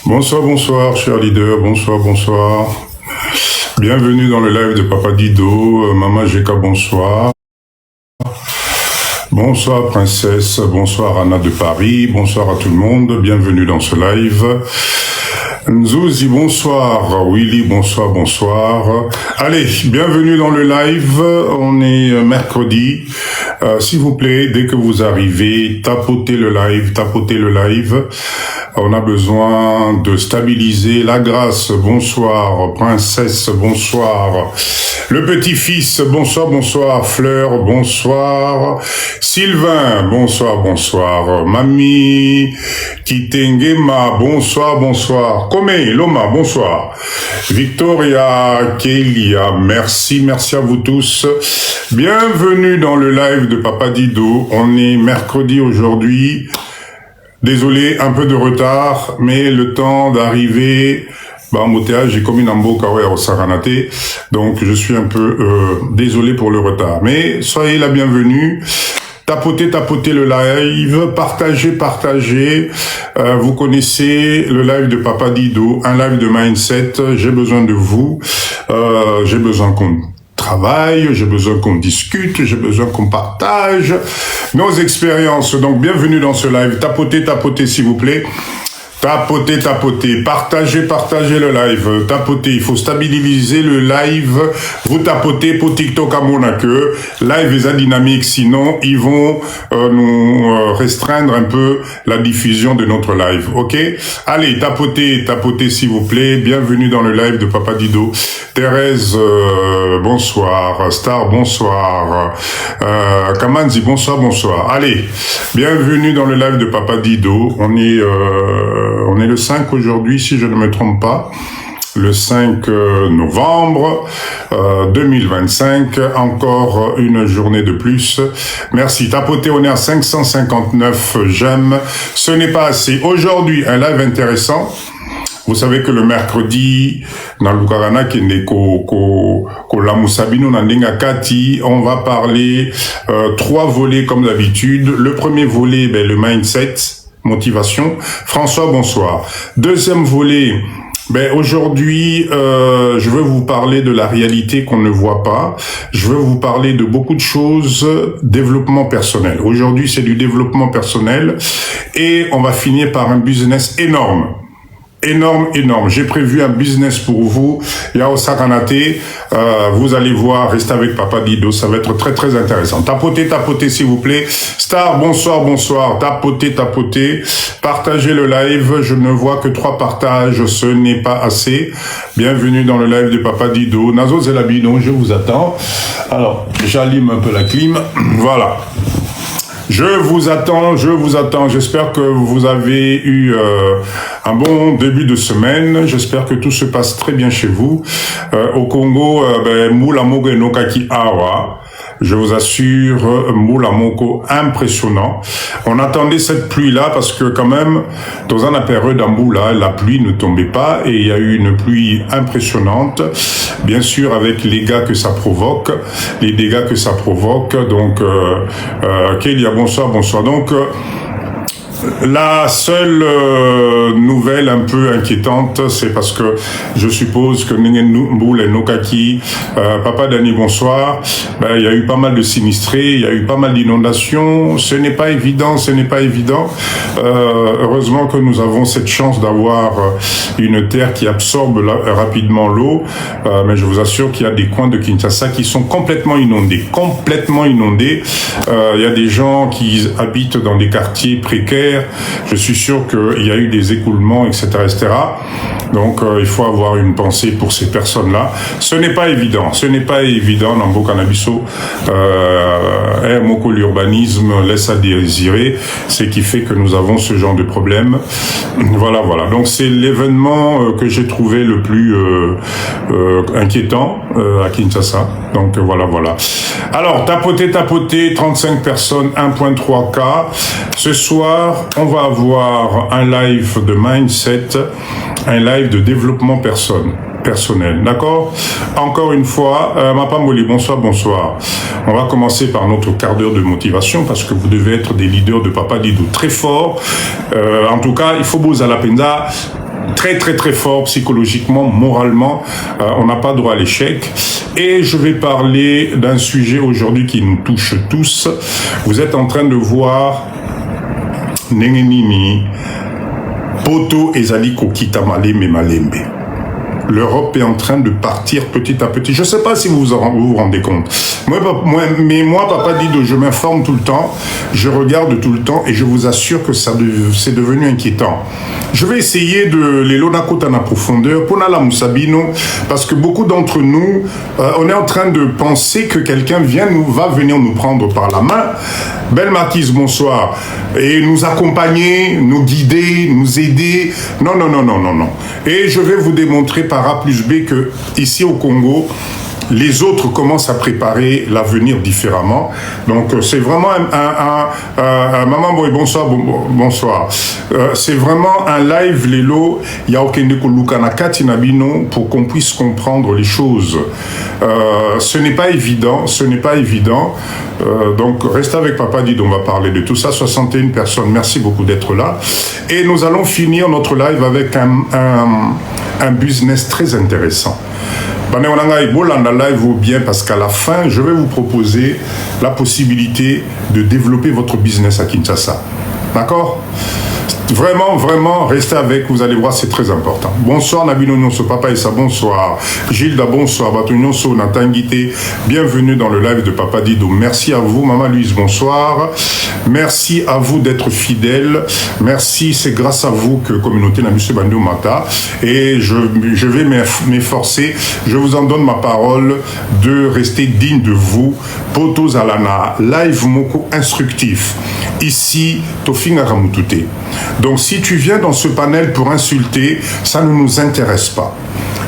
Bonsoir, bonsoir, chers leaders, bonsoir, bonsoir. Bienvenue dans le live de Papa Dido, Maman Jeka, bonsoir. Bonsoir, princesse, bonsoir, Anna de Paris, bonsoir à tout le monde, bienvenue dans ce live. Nzouzi, bonsoir, Willy, bonsoir, bonsoir. Allez, bienvenue dans le live, on est mercredi. S'il vous plaît, dès que vous arrivez, tapotez le live, tapotez le live. On a besoin de stabiliser la grâce, bonsoir, princesse, bonsoir. Le petit-fils, bonsoir, bonsoir. Fleur, bonsoir. Sylvain, bonsoir, bonsoir. Mamie, Kitengema, bonsoir, bonsoir. Kome, Loma, bonsoir. Victoria, Kélia, merci, merci à vous tous. Bienvenue dans le live de Papa Dido. On est mercredi aujourd'hui. Désolé, un peu de retard, mais le temps d'arriver... embouteillage, j'ai commis Nambo Kawe au Saranate, donc je suis un peu désolé pour le retard. Mais soyez la bienvenue, tapotez le live, partagez. Vous connaissez le live de Papa Dido, un live de mindset, j'ai besoin de vous, j'ai besoin qu'on travaille, j'ai besoin qu'on discute, j'ai besoin qu'on partage nos expériences. Donc bienvenue dans ce live, tapotez s'il vous plaît. Tapotez, partagez le live, tapotez, il faut stabiliser le live, vous tapotez pour TikTok à Monaco, live est dynamique, sinon ils vont nous restreindre un peu la diffusion de notre live, ok? Allez, tapotez s'il vous plaît, bienvenue dans le live de Papa Dido. Thérèse, bonsoir, Star, bonsoir, Kamanzi, bonsoir, allez, bienvenue dans le live de Papa Dido, on est le 5 aujourd'hui, si je ne me trompe pas. Le 5 novembre 2025, encore une journée de plus. Merci. Tapotez, on est à 559 j'aime. Ce n'est pas assez. Aujourd'hui, un live intéressant. Vous savez que le mercredi, dans Lukarana ko la Moussabino Nandinga Kati, on va parler 3 volets comme d'habitude. Le premier volet, le mindset. Motivation. François, bonsoir. Deuxième volet, aujourd'hui, je veux vous parler de la réalité qu'on ne voit pas. Je veux vous parler de beaucoup de choses, développement personnel. Aujourd'hui, c'est du développement personnel et on va finir par un business énorme. Énorme. J'ai prévu un business pour vous. Yao Sakanate, vous allez voir, restez avec Papa Dido, ça va être très très intéressant. Tapotez s'il vous plaît. Star, bonsoir. Tapotez. Partagez le live. Je ne vois que 3 partages, ce n'est pas assez. Bienvenue dans le live de Papa Dido. Nazo Zelabino, je vous attends. Alors, j'allume un peu la clim. Voilà. Je vous attends. J'espère que vous avez eu un bon début de semaine. J'espère que tout se passe très bien chez vous. Au Congo, Moula Mogo Nokaki Awa. Je vous assure, Moula Moko impressionnant. On attendait cette pluie-là parce que quand même, dans un période d'Amboula, la pluie ne tombait pas et il y a eu une pluie impressionnante. Bien sûr, avec les dégâts que ça provoque. Donc, Kélia, bonsoir. Donc, la seule nouvelle un peu inquiétante, c'est parce que je suppose que Nengenboul et Nokaki, Papa Dani, bonsoir, il y a eu pas mal de sinistrés, il y a eu pas mal d'inondations, ce n'est pas évident. Heureusement que nous avons cette chance d'avoir une terre qui absorbe rapidement l'eau, mais je vous assure qu'il y a des coins de Kinshasa qui sont complètement inondés. Il y a des gens qui habitent dans des quartiers précaires. Je suis sûr qu'il y a eu des écoulements, etc. Donc, il faut avoir une pensée pour ces personnes-là. Ce n'est pas évident. Dans Mbokanabiso, Moko, l'urbanisme laisse à désirer, ce qui fait que nous avons ce genre de problème. Voilà. Donc, c'est l'événement que j'ai trouvé le plus inquiétant à Kinshasa. Donc, voilà. Alors, tapotez, 35 personnes, 1.3K. Ce soir, on va avoir un live de mindset, un live de développement personnel, d'accord? Encore une fois, Mapamoli, bonsoir. On va commencer par notre quart d'heure de motivation parce que vous devez être des leaders de Papa Dido très forts. En tout cas, il faut vous à la penda. très très très fort psychologiquement, moralement, on n'a pas droit à l'échec. Et je vais parler d'un sujet aujourd'hui qui nous touche tous. Vous êtes en train de voir Nengenini, Poto ezali kokita malembe malembe. L'Europe est en train de partir petit à petit. Je ne sais pas si vous vous rendez compte. Moi, Papa Dido, je m'informe tout le temps, je regarde tout le temps et je vous assure que c'est devenu inquiétant. Je vais essayer de les lonakota en profondeur pour Nala Moussabino parce que beaucoup d'entre nous, on est en train de penser que quelqu'un va venir nous prendre par la main. Belle Marquise, bonsoir. Et nous accompagner, nous guider, nous aider. Non, non, non, non, non, non. Et je vais vous démontrer par A plus B que ici au Congo, les autres commencent à préparer l'avenir différemment. Donc, c'est vraiment Maman Boy, bonsoir, bonsoir. C'est vraiment un live, Lélo, Yaokendeko Lukanaka Tinabino, pour qu'on puisse comprendre les choses. Ce n'est pas évident, ce n'est pas évident. Donc, restez avec Papa Dido, on va parler de tout ça. 61 personnes, merci beaucoup d'être là. Et nous allons finir notre live avec un business très intéressant. Live bien parce qu'à la fin, je vais vous proposer la possibilité de développer votre business à Kinshasa. D'accord ? Vraiment, vraiment, restez avec, vous allez voir, c'est très important. Bonsoir Nabino Nyonso, Papa Issa, bonsoir. Gilda, bonsoir. Bato Nyonso, Natangité, bienvenue dans le live de Papa Dido. Merci à vous, Maman Louise, bonsoir. Merci à vous d'être fidèles. Merci, c'est grâce à vous que communauté Nabusé Bandio Mata. Et je vais m'efforcer, je vous en donne ma parole, de rester digne de vous. Poto Zalana, live moko instructif. Ici, Tofinga Ramutute. Donc si tu viens dans ce panel pour insulter, ça ne nous intéresse pas.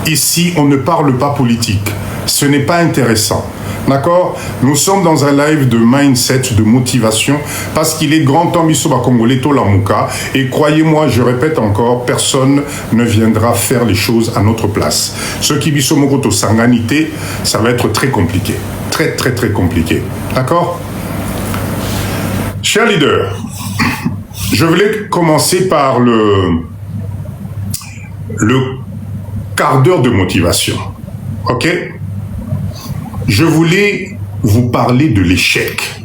Ici, on ne parle pas politique. Ce n'est pas intéressant. D'accord? Nous sommes dans un live de mindset, de motivation, parce qu'il est grand temps, Bisoba Congolais, Tolamouka. Et croyez-moi, je répète encore, personne ne viendra faire les choses à notre place. Ce qui Bisomokoto Sanganité, ça va être très compliqué. Très, très, très compliqué. D'accord? Chers leaders, je voulais commencer par le quart d'heure de motivation. Ok? Je voulais vous parler de l'échec.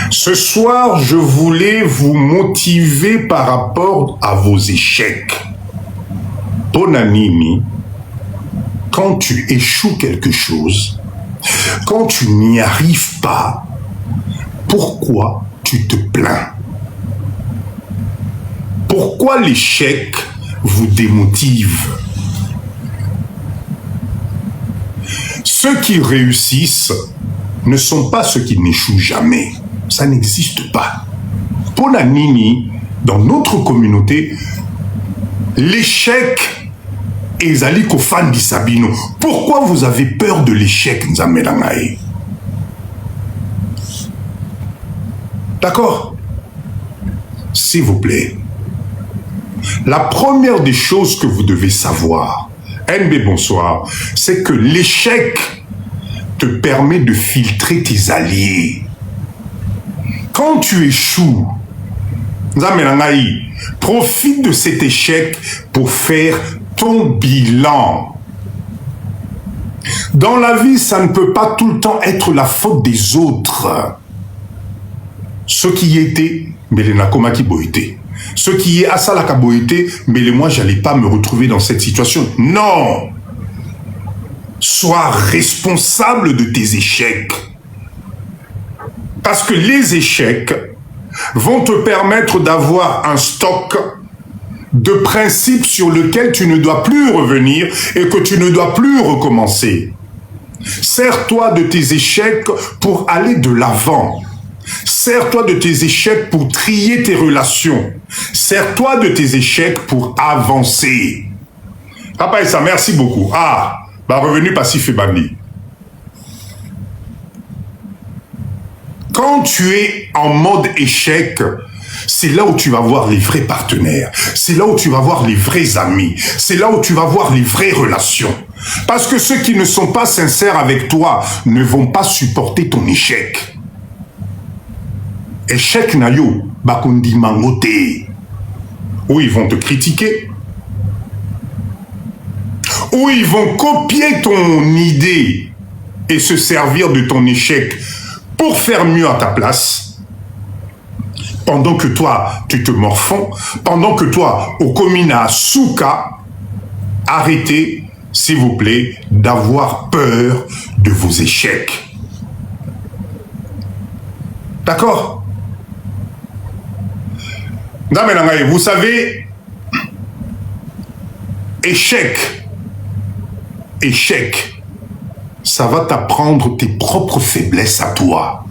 Ce soir, je voulais vous motiver par rapport à vos échecs. Bonanini, quand tu échoues quelque chose, quand tu n'y arrives pas, pourquoi tu te plains? Pourquoi l'échec vous démotive? Ceux qui réussissent ne sont pas ceux qui n'échouent jamais. Ça n'existe pas. Pour la Nini, dans notre communauté, l'échec est Zaliko fan Sabino. Pourquoi vous avez peur de l'échec, Nzamelangaï? D'accord? S'il vous plaît. La première des choses que vous devez savoir, NB bonsoir, c'est que l'échec te permet de filtrer tes alliés. Quand tu échoues, Nzamelangaï, profite de cet échec pour faire ton bilan. Dans la vie, ça ne peut pas tout le temps être la faute des autres. Ce qui était, mais les Nakomaki Boité. Ce qui est Asalaka Boité, mais moi, j'allais pas me retrouver dans cette situation. Non! Sois responsable de tes échecs. Parce que les échecs vont te permettre d'avoir un stock de principes sur lequel tu ne dois plus revenir et que tu ne dois plus recommencer. Sers-toi de tes échecs pour aller de l'avant. Sers-toi de tes échecs pour trier tes relations. Sers-toi de tes échecs pour avancer. Papa et ça, merci beaucoup. Ah, bah revenu passif et bandi. Quand tu es en mode échec, c'est là où tu vas voir les vrais partenaires. C'est là où tu vas voir les vrais amis. C'est là où tu vas voir les vraies relations. Parce que ceux qui ne sont pas sincères avec toi ne vont pas supporter ton échec. Échec na yo, bakundi mangote. où ils vont te critiquer, où ils vont copier ton idée et se servir de ton échec pour faire mieux à ta place, pendant que toi, tu te morfonds, pendant que toi, au Komina Souka, arrêtez, s'il vous plaît, d'avoir peur de vos échecs. D'accord? Vous savez, échec, ça va t'apprendre tes propres faiblesses à toi.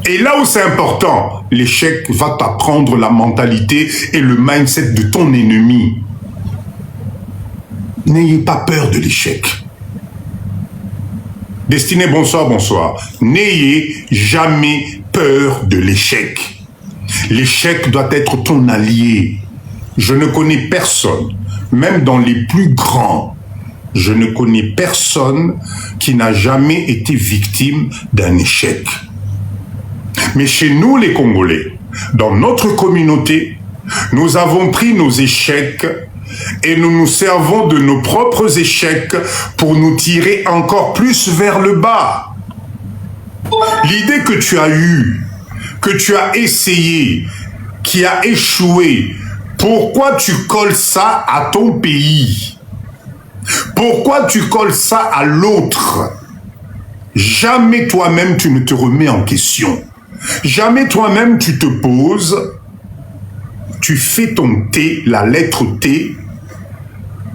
Et là où c'est important, l'échec va t'apprendre la mentalité et le mindset de ton ennemi. N'ayez pas peur de l'échec. Destiné, bonsoir, bonsoir. N'ayez jamais peur de l'échec. L'échec doit être ton allié. Je ne connais personne, même dans les plus grands, je ne connais personne qui n'a jamais été victime d'un échec. Mais chez nous, les Congolais, dans notre communauté, nous avons pris nos échecs et nous nous servons de nos propres échecs pour nous tirer encore plus vers le bas. L'idée que tu as eue, que tu as essayé, qui a échoué, pourquoi tu colles ça à ton pays? Pourquoi tu colles ça à l'autre? Jamais toi-même tu ne te remets en question. Jamais toi-même tu te poses, tu fais ton T, la lettre T,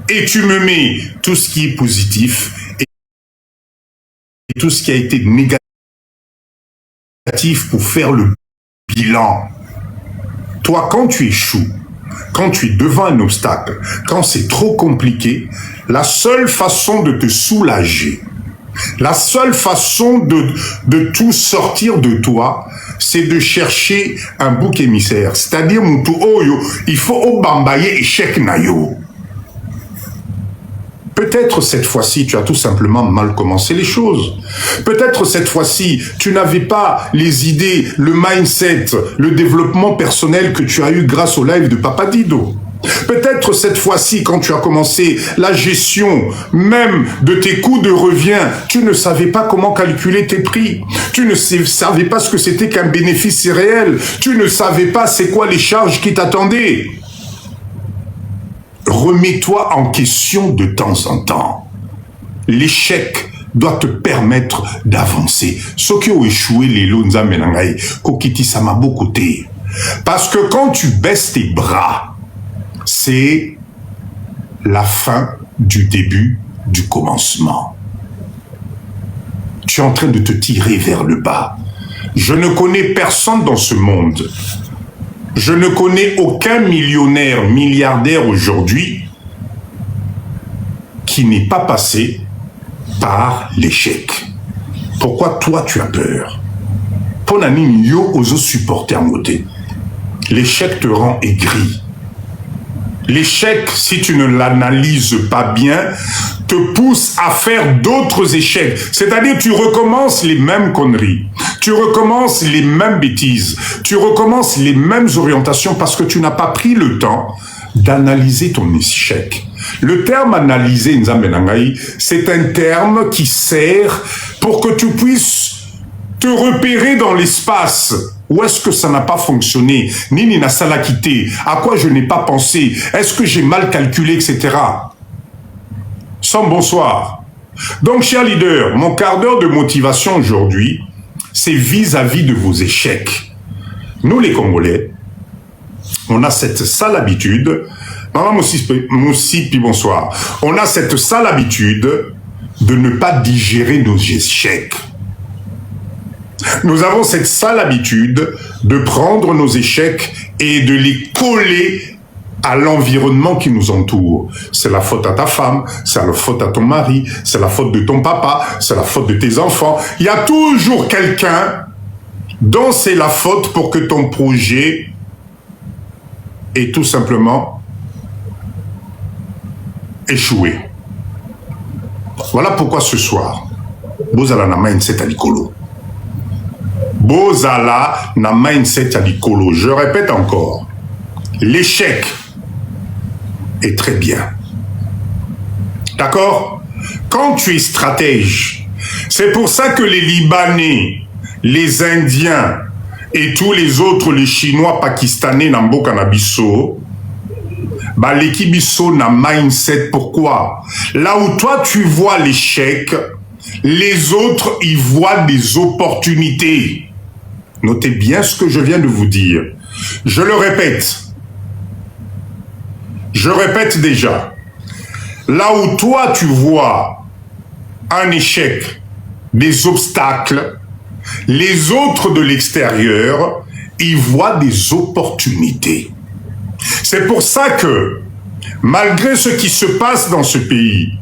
et tu me mets tout ce qui est positif et tout ce qui a été négatif pour faire le bilan. Toi, quand tu échoues, quand tu es devant un obstacle, quand c'est trop compliqué, la seule façon de te soulager, la seule façon de tout sortir de toi, c'est de chercher un bouc émissaire. C'est-à-dire, il faut obambaye échec nayo. Peut-être cette fois-ci, tu as tout simplement mal commencé les choses. Peut-être cette fois-ci, tu n'avais pas les idées, le mindset, le développement personnel que tu as eu grâce au live de Papa Dido. Peut-être cette fois-ci, quand tu as commencé la gestion même de tes coûts de revient, tu ne savais pas comment calculer tes prix. Tu ne savais pas ce que c'était qu'un bénéfice réel. Tu ne savais pas c'est quoi les charges qui t'attendaient. Remets-toi en question de temps en temps. L'échec doit te permettre d'avancer. Ceux qui ont échoué, les lonza menangai, kokiti sama bokote. Parce que quand tu baisses tes bras, c'est la fin du début du commencement. Tu es en train de te tirer vers le bas. Je ne connais personne dans ce monde. Je ne connais aucun millionnaire, milliardaire aujourd'hui qui n'est pas passé par l'échec. Pourquoi toi tu as peur? Ponani yo ozo supporter en côté. L'échec te rend aigri. L'échec, si tu ne l'analyses pas bien, te pousse à faire d'autres échecs. C'est-à-dire, tu recommences les mêmes conneries. Tu recommences les mêmes bêtises. Tu recommences les mêmes orientations parce que tu n'as pas pris le temps d'analyser ton échec. Le terme analyser, Nzambenangaï, c'est un terme qui sert pour que tu puisses te repérer dans l'espace. Où est-ce que ça n'a pas fonctionné? Nini n'a ça l'a quitté? À quoi je n'ai pas pensé? Est-ce que j'ai mal calculé, etc. Sans bonsoir. Donc, chers leaders, mon quart d'heure de motivation aujourd'hui, c'est vis-à-vis de vos échecs. Nous, les Congolais, on a cette sale habitude, Maman Moussi, puis bonsoir, on a cette sale habitude de ne pas digérer nos échecs. Nous avons cette sale habitude de prendre nos échecs et de les coller à l'environnement qui nous entoure. C'est la faute à ta femme, c'est la faute à ton mari, c'est la faute de ton papa, c'est la faute de tes enfants. Il y a toujours quelqu'un dont c'est la faute pour que ton projet ait tout simplement échoué. Voilà pourquoi ce soir, Bozala na mindset à l'icolo. Bozala na mindset à l'icolo. Je répète encore, l'échec est très bien. D'accord? Quand tu es stratège, c'est pour ça que les Libanais, les Indiens et tous les autres, les Chinois, Pakistanais, Namboka Nabiso, bah, l'équipe Bisso n'a mindset. Pourquoi? Là où toi tu vois l'échec, les autres y voient des opportunités. Notez bien ce que je viens de vous dire. Je le répète. Je répète déjà. Là où toi tu vois un échec, des obstacles, les autres de l'extérieur y voient des opportunités. C'est pour ça que, malgré ce qui se passe dans ce pays,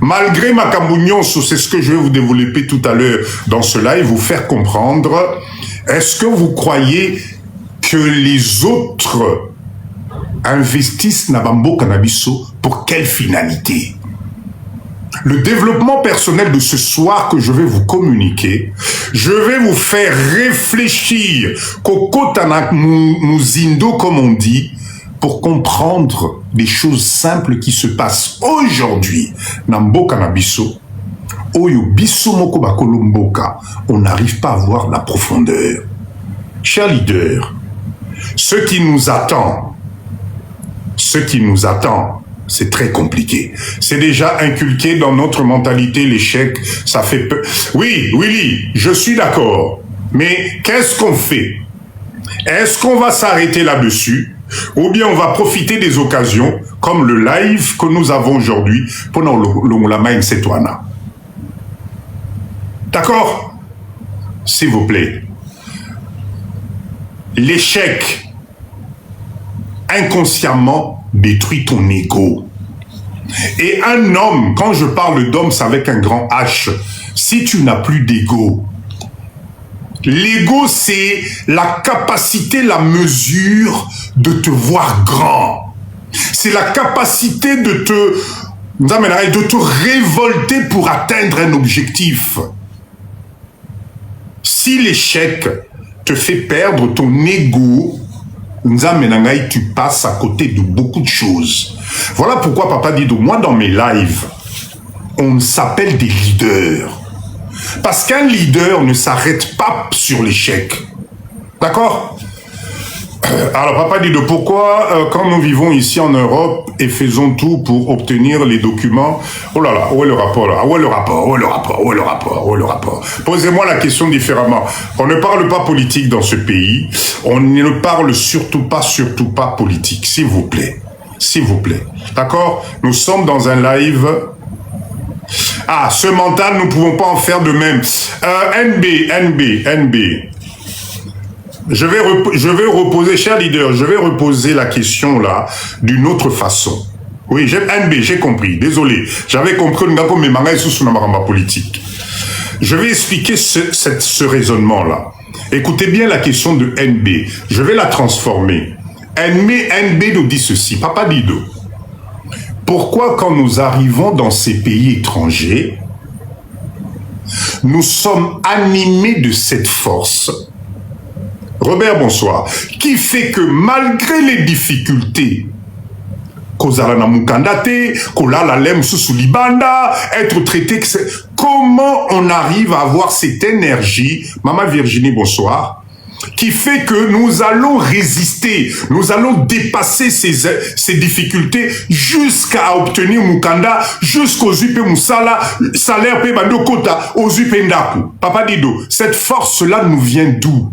malgré ma Cambougnonso, c'est ce que je vais vous développer tout à l'heure dans ce live, vous faire comprendre, est-ce que vous croyez que les autres investissent Nabambo Cannabiso pour quelle finalité? Le développement personnel de ce soir que je vais vous communiquer, je vais vous faire réfléchir, Kokotana Muzindo comme on dit, pour comprendre des choses simples qui se passent aujourd'hui. Namboka Nabiso, Oyo Biso Moko Bakolomboka, on n'arrive pas à voir la profondeur. Chers leaders, ce qui nous attend, c'est très compliqué. C'est déjà inculqué dans notre mentalité, l'échec, ça fait peur. Oui, Willy, je suis d'accord. Mais qu'est-ce qu'on fait? Est-ce qu'on va s'arrêter là-dessus? Ou bien on va profiter des occasions, comme le live que nous avons aujourd'hui, pendant la mindset wana. D'accord? S'il vous plaît. L'échec, inconsciemment, détruit ton ego. Et un homme, quand je parle d'homme, c'est avec un grand H. Si tu n'as plus d'ego, l'ego, c'est la capacité, la mesure de te voir grand. C'est la capacité de te révolter pour atteindre un objectif. Si l'échec te fait perdre ton ego, tu passes à côté de beaucoup de choses. Voilà pourquoi Papa dit, moi dans mes lives, on s'appelle des leaders. Parce qu'un leader ne s'arrête pas sur l'échec. D'accord? Alors Papa dit pourquoi quand nous vivons ici en Europe et faisons tout pour obtenir les documents, oh là là, où est le rapport là? Où est le rapport? Où est le rapport? Où est le rapport? Où est le rapport? Posez-moi la question différemment. On ne parle pas politique dans ce pays. On ne parle surtout pas politique. S'il vous plaît. S'il vous plaît. D'accord? Nous sommes dans un live. Ah, ce mental, nous ne pouvons pas en faire de même. NB. Je vais reposer, cher leader, je vais reposer la question là d'une autre façon. Oui, NB, j'ai compris. Désolé. J'avais compris le gars mes mangas sous ma politique. Je vais expliquer ce raisonnement là. Écoutez bien la question de NB. Je vais la transformer. NB nous dit ceci. Papa Dido. Pourquoi quand nous arrivons dans ces pays étrangers, nous sommes animés de cette force? Robert, bonsoir. Qui fait que malgré les difficultés, Kozala Mukandate, Kolala Lem Libanda, être traité, comment on arrive à avoir cette énergie, Maman Virginie, bonsoir, qui fait que nous allons résister, nous allons dépasser ces difficultés jusqu'à obtenir Mukanda, jusqu'aux UP Moussala, salaire Pe Bando Kota, aux UP Ndaku. Papa Dido, cette force-là nous vient d'où?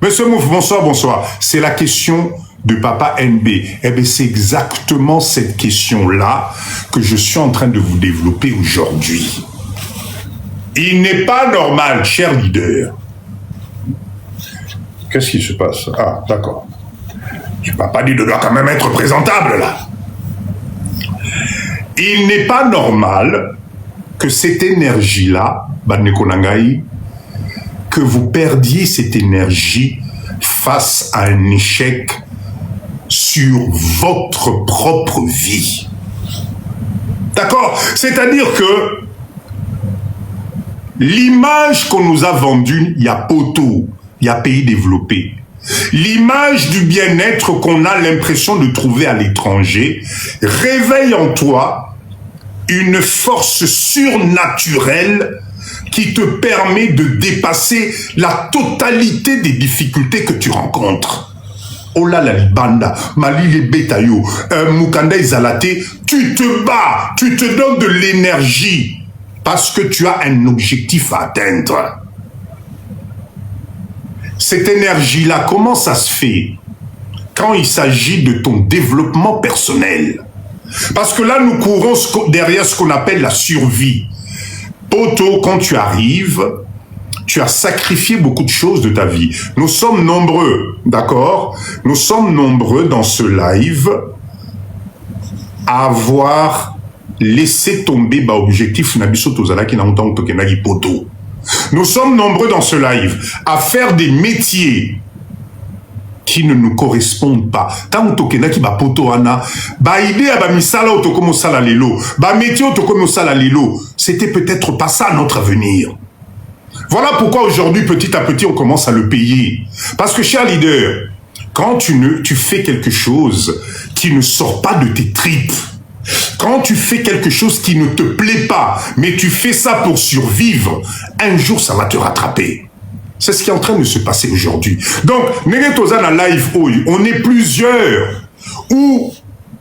Monsieur Mouf, bonsoir. C'est la question de Papa NB. Eh bien, c'est exactement cette question-là que je suis en train de vous développer aujourd'hui. Il n'est pas normal, cher leader. Qu'est-ce qui se passe? Ah, d'accord. Papa Dido doit quand même être présentable, là. Il n'est pas normal que cette énergie-là, Badnekonangaï, que vous perdiez cette énergie face à un échec sur votre propre vie. D'accord? C'est-à-dire que l'image qu'on nous a vendue, il y a poteau, il y a pays développé. L'image du bien-être qu'on a l'impression de trouver à l'étranger réveille en toi une force surnaturelle qui te permet de dépasser la totalité des difficultés que tu rencontres. Oh là la libanda, Mali les Betayo, Mukanda Izalate, tu te bats, tu te donnes de l'énergie parce que tu as un objectif à atteindre. Cette énergie-là, comment ça se fait quand il s'agit de ton développement personnel? Parce que là, nous courons derrière ce qu'on appelle la survie. Poto, quand tu arrives, tu as sacrifié beaucoup de choses de ta vie. Nous sommes nombreux, d'accord? Nous sommes nombreux dans ce live à avoir laissé tomber objectif Nabiso Tozala qui n'a pas tokenagi poto. Nous sommes nombreux dans ce live à faire des métiers qui ne nous correspondent pas. Tant tokenaki ba poto ana, ba idée ba misala otokomo sala lelo, ba métier otokomo sala lelo, c'était peut-être pas ça notre avenir. Voilà pourquoi aujourd'hui, petit à petit, on commence à le payer. Parce que, cher leader, quand tu fais quelque chose qui ne sort pas de tes tripes, quand tu fais quelque chose qui ne te plaît pas, mais tu fais ça pour survivre, un jour, ça va te rattraper. C'est ce qui est en train de se passer aujourd'hui. Donc, Negetozana Live, on est plusieurs où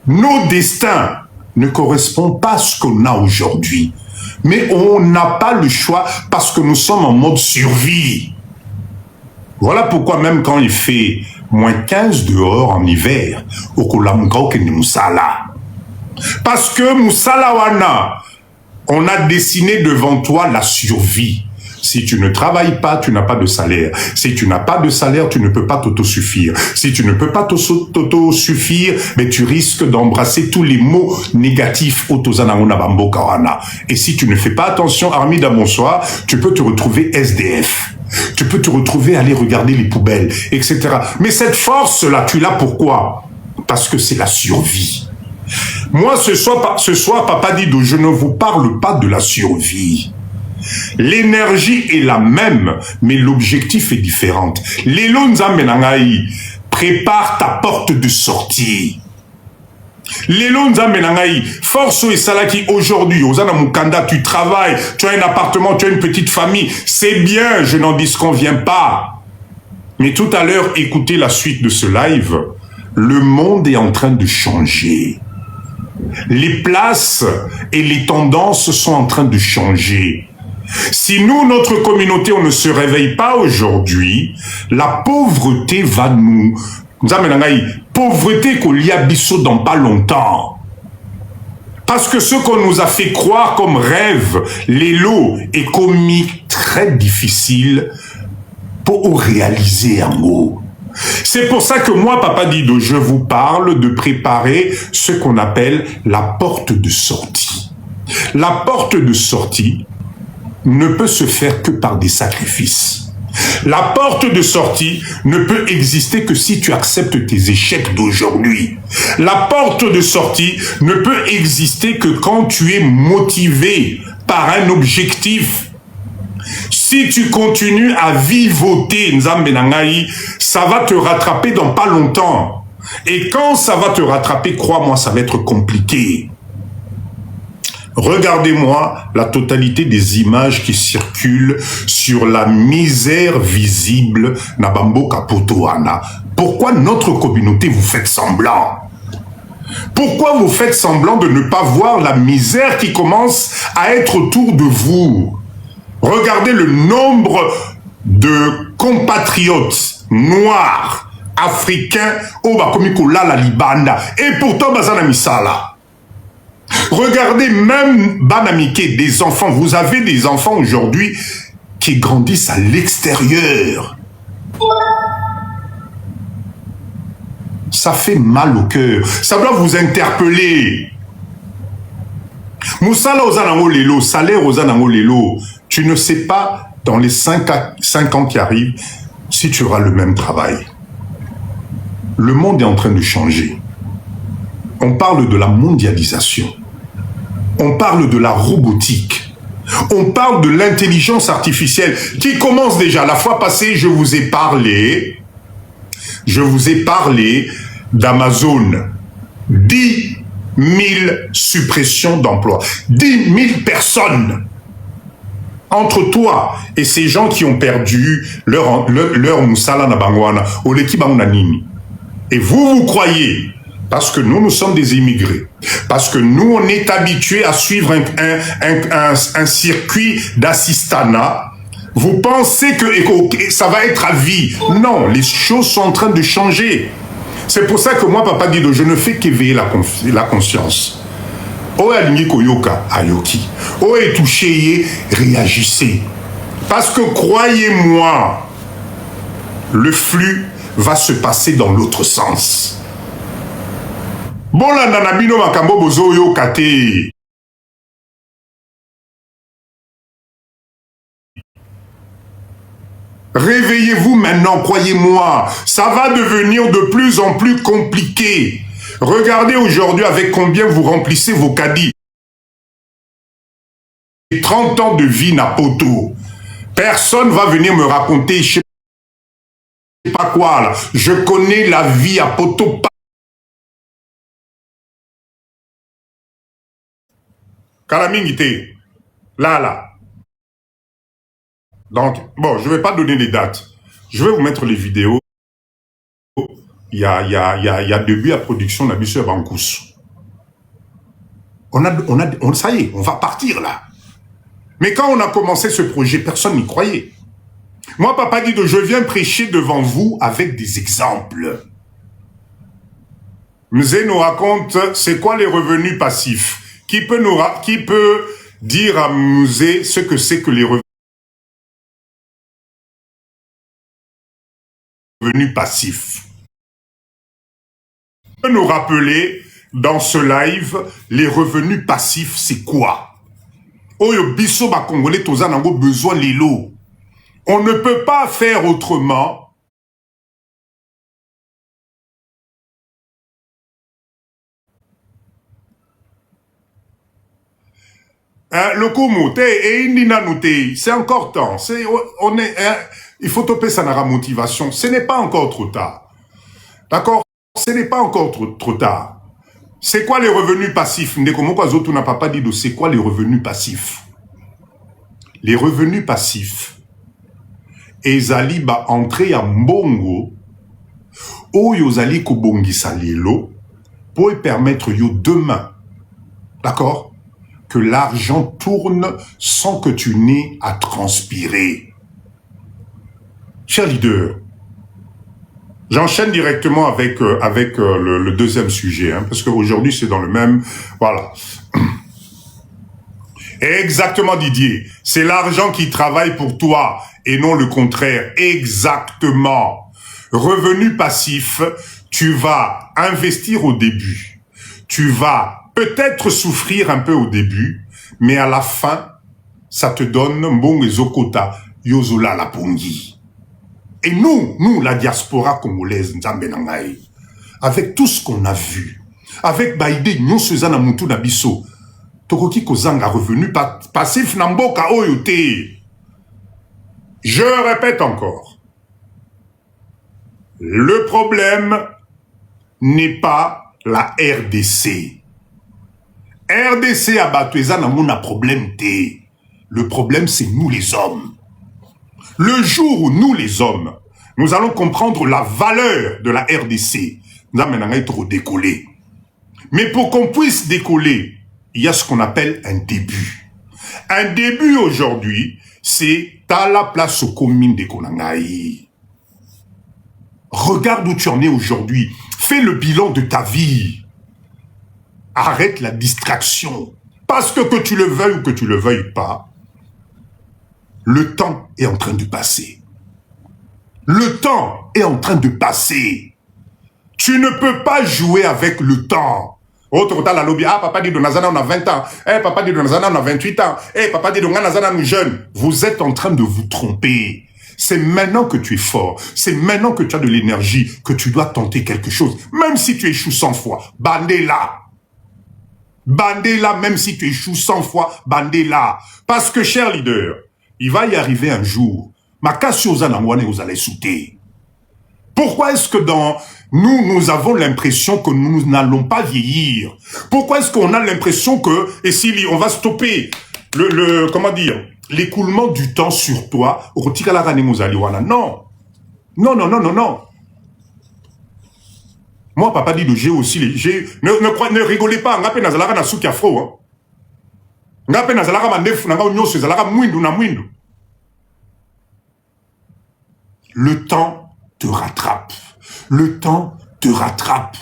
nos destins ne correspondent pas à ce qu'on a aujourd'hui. Mais on n'a pas le choix parce que nous sommes en mode survie. Voilà pourquoi même quand il fait moins 15 dehors en hiver, parce que Moussala Wana, on a dessiné devant toi la survie. Si tu ne travailles pas, tu n'as pas de salaire. Si tu n'as pas de salaire, tu ne peux pas t'autosuffire. Si tu ne peux pas t'autosuffire, mais tu risques d'embrasser tous les mots négatifs. Et si tu ne fais pas attention, Armida, bonsoir, tu peux te retrouver SDF. Tu peux te retrouver aller regarder les poubelles, etc. Mais cette force-là, tu l'as pourquoi? Parce que c'est la survie. Moi, ce soir, Papa Dido, je ne vous parle pas de la survie. L'énergie est la même, mais l'objectif est différent. Lelo Nzamenangai, prépare ta porte de sortie. Lelo Nzamenangai, force et salaki aujourd'hui, Ozana Mukanda, tu travailles, tu as un appartement, tu as une petite famille, c'est bien, je n'en disconviens pas. Mais tout à l'heure, écoutez la suite de ce live, le monde est en train de changer. Les places et les tendances sont en train de changer. Si nous, notre communauté, on ne se réveille pas aujourd'hui, la pauvreté va nous amener. Pauvreté qu'on y a bisso dans pas longtemps. Parce que ce qu'on nous a fait croire comme rêve, les lots, est commis très difficile pour réaliser un mot. C'est pour ça que moi, Papa Dido, je vous parle de préparer ce qu'on appelle la porte de sortie. La porte de sortie ne peut se faire que par des sacrifices. La porte de sortie ne peut exister que si tu acceptes tes échecs d'aujourd'hui. La porte de sortie ne peut exister que quand tu es motivé par un objectif. Si tu continues à vivoter Nzambe Nangai, ça va te rattraper dans pas longtemps. Et quand ça va te rattraper, crois-moi, ça va être compliqué. Regardez-moi la totalité des images qui circulent sur la misère visible Nabambo Kapotoana. Pourquoi notre communauté vous faites semblant? Pourquoi vous faites semblant de ne pas voir la misère qui commence à être autour de vous? Regardez le nombre de compatriotes noirs, africains, au Bakomikola la Libanda, et pourtant Bazana Misala. Regardez même Banamike, des enfants. Vous avez des enfants aujourd'hui qui grandissent à l'extérieur. Ça fait mal au cœur. Ça doit vous interpeller. Moussala Ozanango Lelo, salaire Ozanango Lelo. Tu ne sais pas, dans les 5 ans qui arrivent, si tu auras le même travail. Le monde est en train de changer. On parle de la mondialisation. On parle de la robotique. On parle de l'intelligence artificielle qui commence déjà. La fois passée, je vous ai parlé Je vous ai parlé d'Amazon. 10 000 suppressions d'emplois. 10 000 personnes. Entre toi et ces gens qui ont perdu leur moussala na bangwana, au leki bangwana nini. Et vous croyez, parce que nous sommes des immigrés, parce que nous, on est habitués à suivre un circuit d'assistanat, vous pensez que ça va être à vie. Non, les choses sont en train de changer. C'est pour ça que moi, Papa Guido, je ne fais qu'éveiller la conscience. Oh, aligné koyoka, ayoki. Oh, et touché, réagissez. Parce que croyez-moi, le flux va se passer dans l'autre sens. Bon, là, nanabino makambo bozo yo kate. Réveillez-vous maintenant, croyez-moi, ça va devenir de plus en plus compliqué. Regardez aujourd'hui avec combien vous remplissez vos caddies. 30 ans de vie n'a poto. Personne va venir me raconter, je sais pas quoi là. Je connais la vie à poto. Kalamingité, là. Donc, bon, je ne vais pas donner les dates. Je vais vous mettre les vidéos. Il y a début à production de la mission Bankous. Ça y est, on va partir là. Mais quand on a commencé ce projet, personne n'y croyait. Moi, Papa Guido, je viens prêcher devant vous avec des exemples. Mzé nous raconte, c'est quoi les revenus passifs? Qui peut dire à Mzé ce que c'est que les revenus passifs? Peut nous rappeler dans ce live les revenus passifs, c'est quoi? Oyo biso ba congolais toza nango besoin lelo. On ne peut pas faire autrement. Le Komote et Indina Nouté, c'est encore temps. Il faut topper ça dans la motivation. Ce n'est pas encore trop tard. D'accord? Ce n'est pas encore trop tard. C'est quoi les revenus passifs? Ndekomoko n'a pas dit de c'est quoi les revenus passifs? Les revenus passifs, ezali ba entrée à mbongo, oyo zali kobongisa lelo, pour permettre yo demain, d'accord, que l'argent tourne sans que tu n'aies à transpirer. Cher leader, j'enchaîne directement avec le deuxième sujet, hein, parce qu'aujourd'hui c'est dans le même, voilà. Exactement, Didier. C'est l'argent qui travaille pour toi et non le contraire. Exactement. Revenu passif, tu vas investir au début. Tu vas peut-être souffrir un peu au début, mais à la fin, ça te donne mbongo ezokota yozola la pongi. Et nous, la diaspora congolaise, nzambe nangai, avec tout ce qu'on a vu, avec baïdé nyonseza na mutu na biso, tokoki kozanga revenu passif na mboka oyo te. Je répète encore. Le problème n'est pas la RDC. RDC a battu na mona problème te. Le problème c'est nous les hommes. Le jour où nous les hommes, nous allons comprendre la valeur de la RDC, nous allons être décollés. Mais pour qu'on puisse décoller, il y a ce qu'on appelle un début. Un début aujourd'hui, c'est à la place au commune de Konangaï. Regarde où tu en es aujourd'hui. Fais le bilan de ta vie. Arrête la distraction. Parce que tu le veuilles ou que tu le veuilles pas, le temps est en train de passer. Le temps est en train de passer. Tu ne peux pas jouer avec le temps. Autre temps, la lobby, ah, papa dit de Nazana, on a 20 ans. Eh, papa dit de Nazana, on a 28 ans. Eh, papa dit de Nazana, nous jeunes. Vous êtes en train de vous tromper. C'est maintenant que tu es fort. C'est maintenant que tu as de l'énergie, que tu dois tenter quelque chose. Même si tu échoues 100 fois, bandez-la. Bandez-la, même si tu échoues 100 fois, bandez-la. Parce que, cher leader, il va y arriver un jour. Ma casse aux anamouane, vous allez sauter. Pourquoi est-ce que nous avons l'impression que nous n'allons pas vieillir? Pourquoi est-ce qu'on a l'impression que, et si on va stopper comment dire, l'écoulement du temps sur toi, non. Non, non, non, non, non. Moi, papa dit, j'ai aussi ne rigolez pas, ngape nazalaka na suki afro, hein. Ngape nazalaka mandefu, nanga unyoso, nazalaka mwindu na mwindu. Le temps te rattrape. Le temps te rattrape.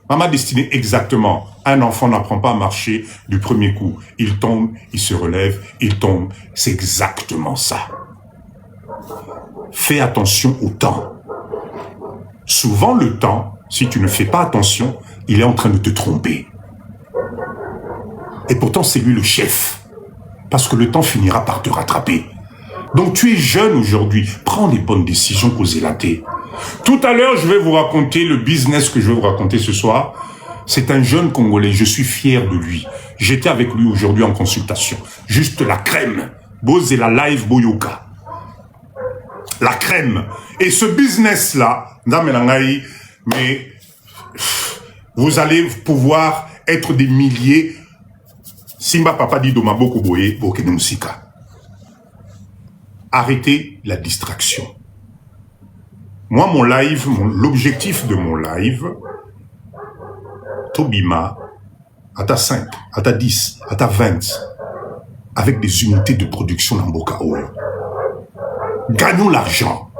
Maman destinée exactement. Un enfant n'apprend pas à marcher du premier coup. Il tombe, il se relève, il tombe. C'est exactement ça. Fais attention au temps. Souvent, le temps, si tu ne fais pas attention, il est en train de te tromper. Et pourtant, c'est lui le chef. Parce que le temps finira par te rattraper. Donc, tu es jeune aujourd'hui. Prends les bonnes décisions, Kozélate. Tout à l'heure, je vais vous raconter le business que je vais vous raconter ce soir. C'est un jeune Congolais. Je suis fier de lui. J'étais avec lui aujourd'hui en consultation. Juste la crème. Bose et la live Boyoka. La crème. Et ce business-là, mais vous allez pouvoir être des milliers. Simba Papa dit Domaboko Boye, Bokenemusika. Arrêtez la distraction. Moi, mon live, l'objectif de mon live, Tobima, à ta 5, à ta 10, à ta 20, avec des unités de production dans Boka Oyo. Gagnons l'argent.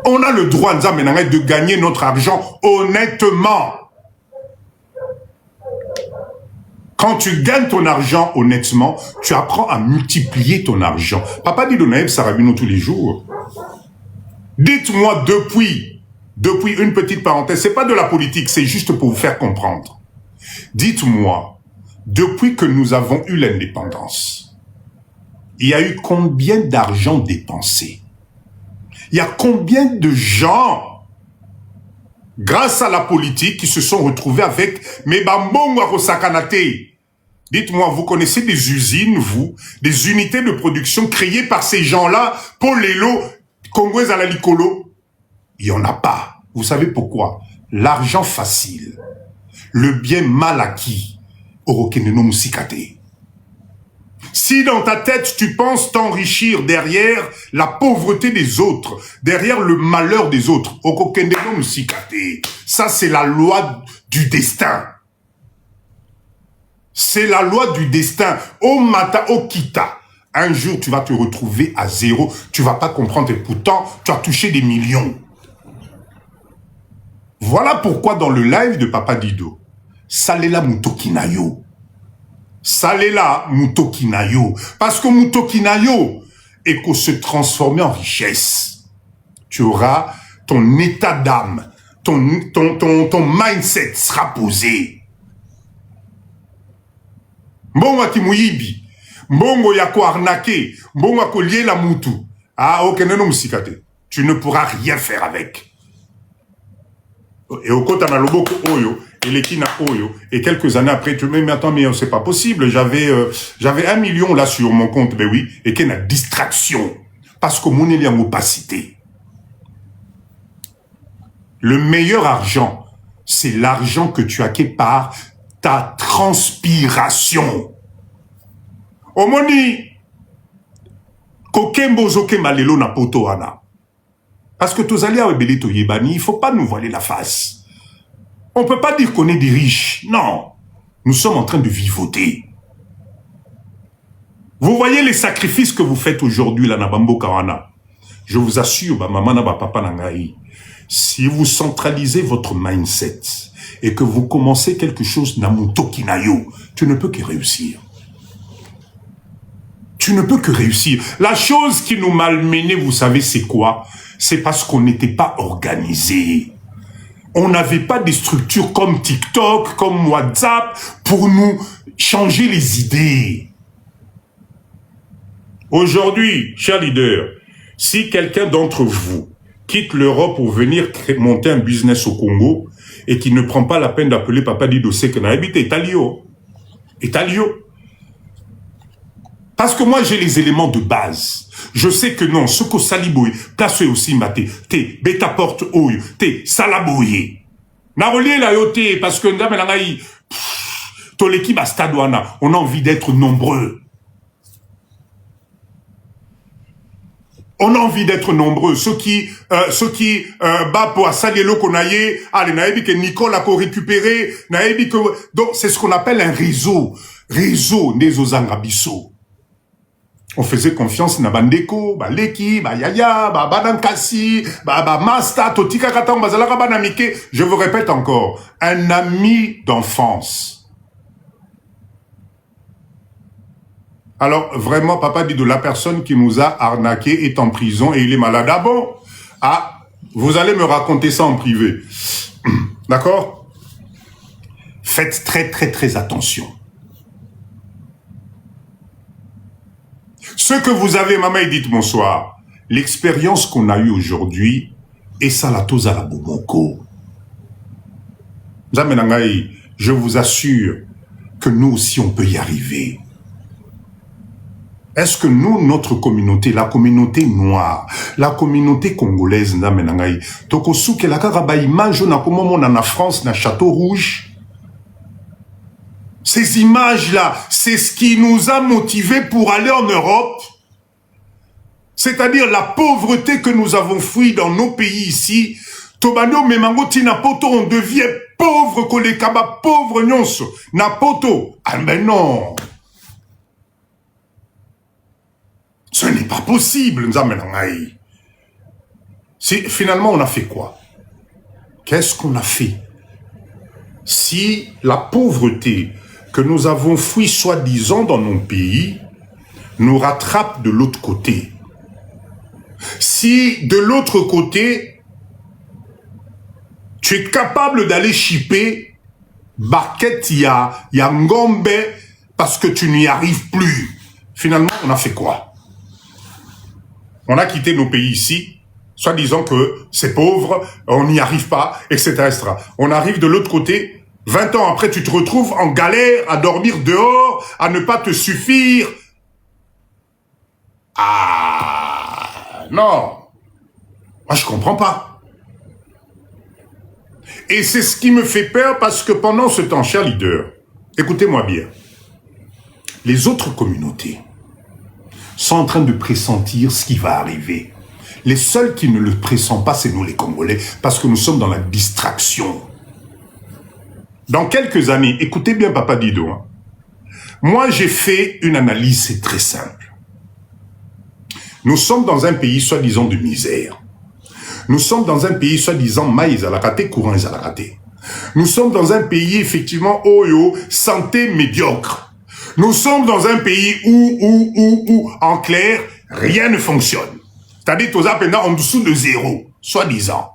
On a le droit, de gagner notre argent honnêtement. Quand tu gagnes ton argent honnêtement, tu apprends à multiplier ton argent. Papa dit Donaïb Sarabino tous les jours. Dites-moi depuis une petite parenthèse, c'est pas de la politique, c'est juste pour vous faire comprendre. Dites-moi, depuis que nous avons eu l'indépendance, il y a eu combien d'argent dépensé? Il y a combien de gens, grâce à la politique, qui se sont retrouvés avec mes bambongo à Rosakanate? Dites-moi, vous connaissez des usines, vous, des unités de production créées par ces gens-là, Paul Lelo, Congouès à la Licolo? Il n'y en a pas. Vous savez pourquoi? L'argent facile, le bien mal acquis, Orokeneno Musikate. Si dans ta tête, tu penses t'enrichir derrière la pauvreté des autres, derrière le malheur des autres, Orokeneno Musikate, ça c'est la loi du destin. C'est la loi du destin. O mata, o kita. Un jour, tu vas te retrouver à zéro. Tu vas pas comprendre. Et pourtant, tu as touché des millions. Voilà pourquoi dans le live de Papa Dido, Salela Mutokinayo. Salela Mutokinayo. Parce que Mutokinayo est qu'on se transformer en richesse. Tu auras ton état d'âme. Ton mindset sera posé. Mbongo akimuibi, mbongo yako arnaqué, mbongo yako lié la mutu. Ah, ok, non, musikate. Tu ne pourras rien faire avec. Et au côté na loboko oyo, et l'équina oyo, et quelques années après, tu me dis, mais attends, mais c'est pas possible, j'avais 1 million là sur mon compte, ben oui, et qu'il y a une distraction. Parce que mon est en opacité. Le meilleur argent, c'est l'argent que tu acquiers par ta transpiration. Omoni, kokembo zoke malelo na poto ana. Parce que tous alliés à Belito Yebani, il faut pas nous voiler la face. On peut pas dire qu'on est des riches. Non. Nous sommes en train de vivoter. Vous voyez les sacrifices que vous faites aujourd'hui, là, na Bambo Kawana. Je vous assure, ba maman na ba papa nangai. Si vous centralisez votre mindset, et que vous commencez quelque chose Namutokinayo, tu ne peux que réussir. Tu ne peux que réussir. La chose qui nous malmenait, vous savez, c'est quoi? C'est parce qu'on n'était pas organisé. On n'avait pas des structures comme TikTok, comme WhatsApp, pour nous changer les idées. Aujourd'hui, chers leaders, si quelqu'un d'entre vous quitte l'Europe pour venir monter un business au Congo, et qui ne prend pas la peine d'appeler Papa Dido Sek na habite Italio. Italio. Parce que moi, j'ai les éléments de base. Je sais que non, ce que Saliboye, place aussi mate, te beta porte oyo, te salaboye. Na relié la yote, parce que ndamenangaï, to l'équipe à Stadouana, on a envie d'être nombreux. On a envie d'être nombreux. Ceux qui bah pour Salielo Konaye, allez, naebi que Nicole a récupéré, naebi que, donc c'est ce qu'on appelle un réseau. Réseau des Ozangabiso. On faisait confiance na bandeko, ba leki, ba yaya, ba badankasi, ba masta, totika katang, bazalaka banamike. Je vous répète encore, un ami d'enfance. Alors, vraiment, papa dit de la personne qui nous a arnaqué est en prison et il est malade. Ah bon? Ah, vous allez me raconter ça en privé. D'accord? Faites très, très, très attention. Ce que vous avez, maman, dites bonsoir. L'expérience qu'on a eue aujourd'hui est ça la toza la boboko. Je vous assure que nous aussi on peut y arriver. Est-ce que nous, notre communauté, la communauté noire, la communauté congolaise, tokosuke la karaba image na komomo na France na Château Rouge? Ces images-là, c'est ce qui nous a motivés pour aller en Europe. C'est-à-dire la pauvreté que nous avons fui dans nos pays ici. Tobano memango tinapoto, on devient pauvre kolekaba, pauvre nyonso. Napoto. Ah ben non. Ce n'est pas possible. Finalement, on a fait quoi? Qu'est-ce qu'on a fait? Si la pauvreté que nous avons fui soi-disant dans nos pays nous rattrape de l'autre côté. Si de l'autre côté, tu es capable d'aller chipper Baket ya Ngombe parce que tu n'y arrives plus. Finalement, on a fait quoi? On a quitté nos pays ici, soi-disant que c'est pauvre, on n'y arrive pas, etc., etc. On arrive de l'autre côté. 20 ans après, tu te retrouves en galère, à dormir dehors, à ne pas te suffire. Ah, non. Moi, je comprends pas. Et c'est ce qui me fait peur parce que pendant ce temps, cher leader, écoutez-moi bien, les autres communautés sont en train de pressentir ce qui va arriver. Les seuls qui ne le pressentent pas, c'est nous les Congolais, parce que nous sommes dans la distraction. Dans quelques années, écoutez bien Papa Dido, hein. Moi j'ai fait une analyse, c'est très simple. Nous sommes dans un pays soi-disant de misère. Nous sommes dans un pays soi-disant maïs à la raté, courant à la raté. Nous sommes dans un pays effectivement oyo, santé médiocre. Nous sommes dans un pays où, en clair, rien ne fonctionne. C'est-à-dire tous appelants en dessous de zéro, soi-disant.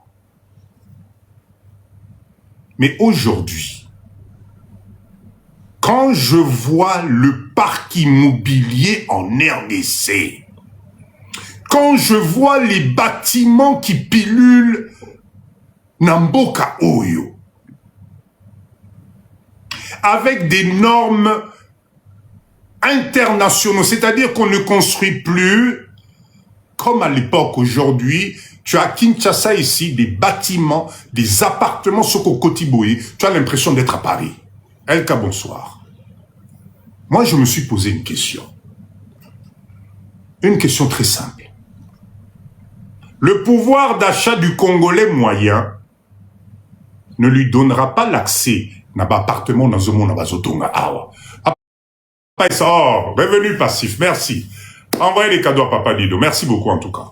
Mais aujourd'hui, quand je vois le parc immobilier en RDC, quand je vois les bâtiments qui pilulent Namboka Oyo, avec des normes internationaux, c'est-à-dire qu'on ne construit plus, comme à l'époque aujourd'hui, tu as à Kinshasa ici des bâtiments, des appartements, Soko Kotiboé, tu as l'impression d'être à Paris. Elka, bonsoir. Moi, je me suis posé une question. Une question très simple. Le pouvoir d'achat du Congolais moyen ne lui donnera pas l'accès à l'appartement dans un monde Zotonga. Oh, revenu passif, merci. Envoyez les cadeaux à Papa Dido. Merci beaucoup en tout cas.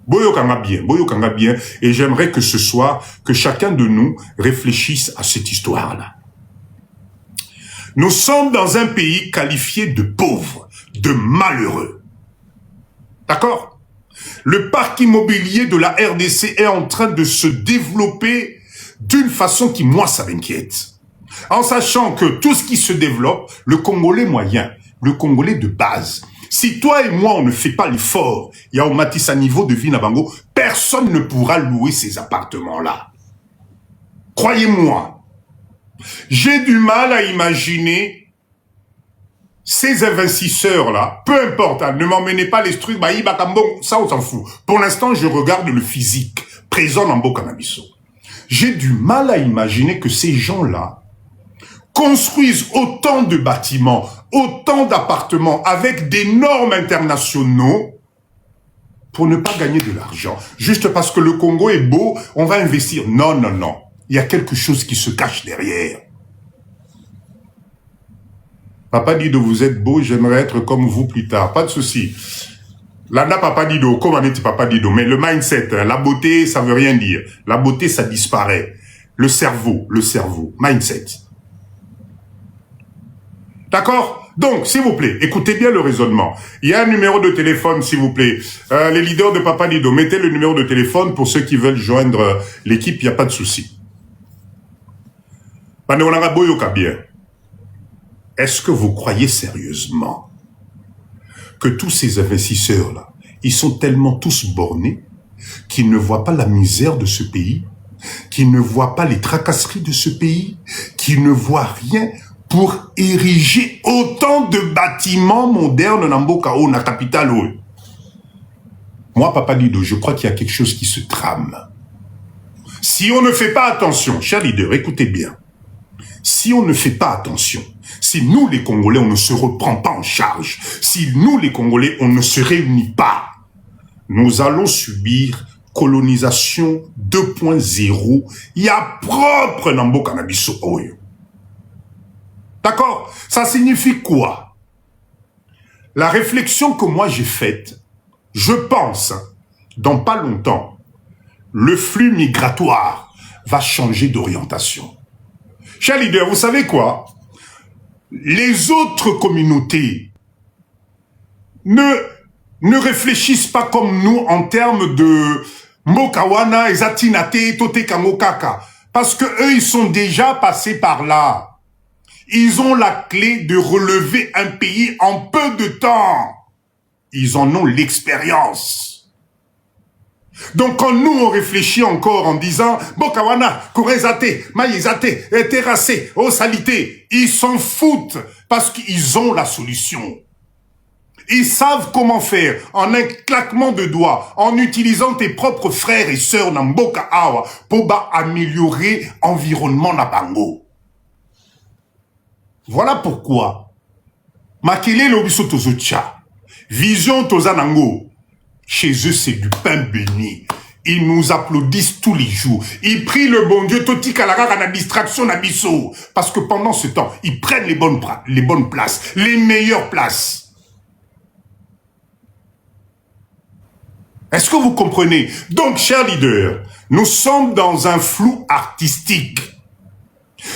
Boyo Kanga bien, et j'aimerais que ce soir, que chacun de nous réfléchisse à cette histoire-là. Nous sommes dans un pays qualifié de pauvre, de malheureux. D'accord? Le parc immobilier de la RDC est en train de se développer d'une façon qui, moi, ça m'inquiète. En sachant que tout ce qui se développe, le Congolais moyen, le Congolais de base, si toi et moi, on ne fait pas l'effort, il y a au Matisse à niveau de vie Nabango, personne ne pourra louer ces appartements-là. Croyez-moi. J'ai du mal à imaginer ces investisseurs-là, peu importe, hein, ne m'emmenez pas les trucs, ça on s'en fout. Pour l'instant, je regarde le physique présent dans Mboka na biso. J'ai du mal à imaginer que ces gens-là construisent autant de bâtiments, autant d'appartements avec des normes internationaux pour ne pas gagner de l'argent. Juste parce que le Congo est beau, on va investir. Non, non, non. Il y a quelque chose qui se cache derrière. Papa Dido, vous êtes beau, j'aimerais être comme vous plus tard. Pas de souci. Lana Papa Dido, comme on dit Papa Dido, mais le mindset, la beauté, ça veut rien dire. La beauté, ça disparaît. Le cerveau, mindset. D'accord? Donc, s'il vous plaît, écoutez bien le raisonnement. Il y a un numéro de téléphone, s'il vous plaît. Les leaders de Papa Dido, mettez le numéro de téléphone pour ceux qui veulent joindre l'équipe, il n'y a pas de souci. Est-ce que vous croyez sérieusement que tous ces investisseurs-là, ils sont tellement tous bornés qu'ils ne voient pas la misère de ce pays, qu'ils ne voient pas les tracasseries de ce pays, qu'ils ne voient rien pour ériger autant de bâtiments modernes dans Mbokao, na capitale. Moi, Papa Dido, je crois qu'il y a quelque chose qui se trame. Si on ne fait pas attention, chers leaders, écoutez bien, si on ne fait pas attention, si nous les Congolais, on ne se reprend pas en charge, si nous les Congolais, on ne se réunit pas, nous allons subir colonisation 2.0, il y a propre dans Mboka na biso oyo. D'accord? Ça signifie quoi? La réflexion que moi j'ai faite, je pense, dans pas longtemps, le flux migratoire va changer d'orientation. Chers leaders, vous savez quoi? Les autres communautés ne réfléchissent pas comme nous en termes de Mokawana, Ezatinate, Tote Kangokaka. Parce que eux, ils sont déjà passés par là. Ils ont la clé de relever un pays en peu de temps. Ils en ont l'expérience. Donc quand nous, on réfléchit encore en disant « Bokawana, Korezate, Maïzate, Terrassé, Osalité », ils s'en foutent parce qu'ils ont la solution. Ils savent comment faire en un claquement de doigts, en utilisant tes propres frères et sœurs dans Mboka Awa pour améliorer l'environnement na bango. Voilà pourquoi Makele Lobiso Tozocha, Vision Tozanango, chez eux c'est du pain béni. Ils nous applaudissent tous les jours. Ils prient le bon Dieu, Toti Kalara na distraction na biso. Parce que pendant ce temps, ils prennent les bonnes places, les meilleures places. Est-ce que vous comprenez? Donc, chers leaders, nous sommes dans un flou artistique.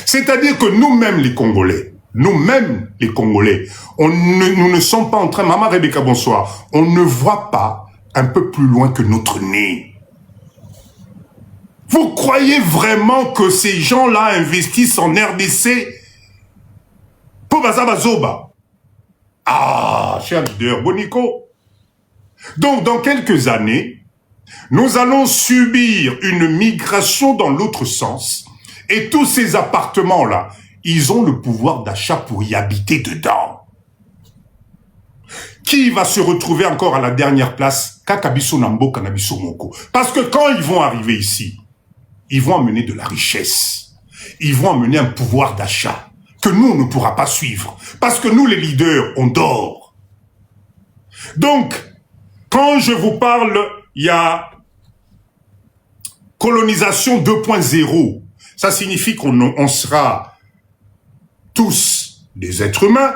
C'est-à-dire que nous-mêmes les Congolais, nous ne sommes pas en train, Maman Rebecca, bonsoir, on ne voit pas un peu plus loin que notre nez. Vous croyez vraiment que ces gens-là investissent en RDC pour Bazabazoba? Ah, cher leader, Bonico. Donc, dans quelques années, nous allons subir une migration dans l'autre sens. Et tous ces appartements-là, ils ont le pouvoir d'achat pour y habiter dedans. Qui va se retrouver encore à la dernière place? Kakabiso Nambo Kanabiso Moko. Parce que quand ils vont arriver ici, ils vont amener de la richesse. Ils vont amener un pouvoir d'achat que nous, on ne pourra pas suivre. Parce que nous, les leaders, on dort. Donc, quand je vous parle, il y a colonisation 2.0. Ça signifie qu'on sera tous des êtres humains.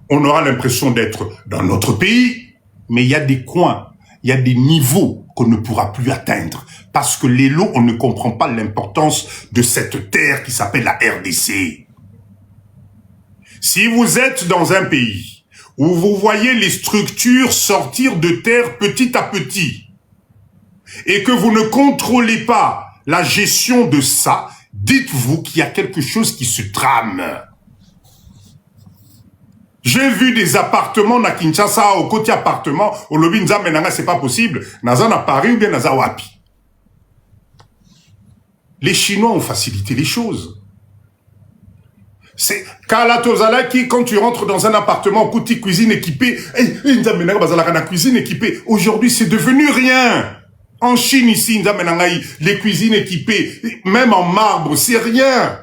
On aura l'impression d'être dans notre pays. Mais il y a des coins, il y a des niveaux qu'on ne pourra plus atteindre. Parce que les lots, on ne comprend pas l'importance de cette terre qui s'appelle la RDC. Si vous êtes dans un pays où vous voyez les structures sortir de terre petit à petit, et que vous ne contrôlez pas la gestion de ça, dites-vous qu'il y a quelque chose qui se trame. J'ai vu des appartements na Kinshasa, au côté appartement, au lobby Nza Menanga, c'est pas possible. Naza na Paris ou bien Naza Wapi. Les Chinois ont facilité les choses. C'est Kalatozalaki, quand tu rentres dans un appartement, côté cuisine équipée, la cuisine équipée. Aujourd'hui, c'est devenu rien. En Chine, ici, les cuisines équipées, même en marbre, c'est rien.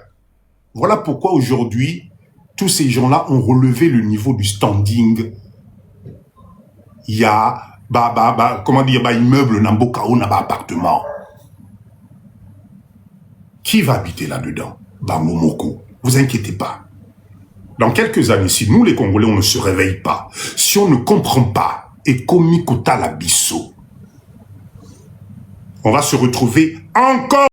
Voilà pourquoi aujourd'hui, tous ces gens-là ont relevé le niveau du standing. Il y a, comment dire, immeuble, Nambokao, appartement. Qui va habiter là-dedans? Momoko. Vous inquiétez pas. Dans quelques années, si nous, les Congolais, on ne se réveille pas, si on ne comprend pas, et Komikota la bisso, on va se retrouver encore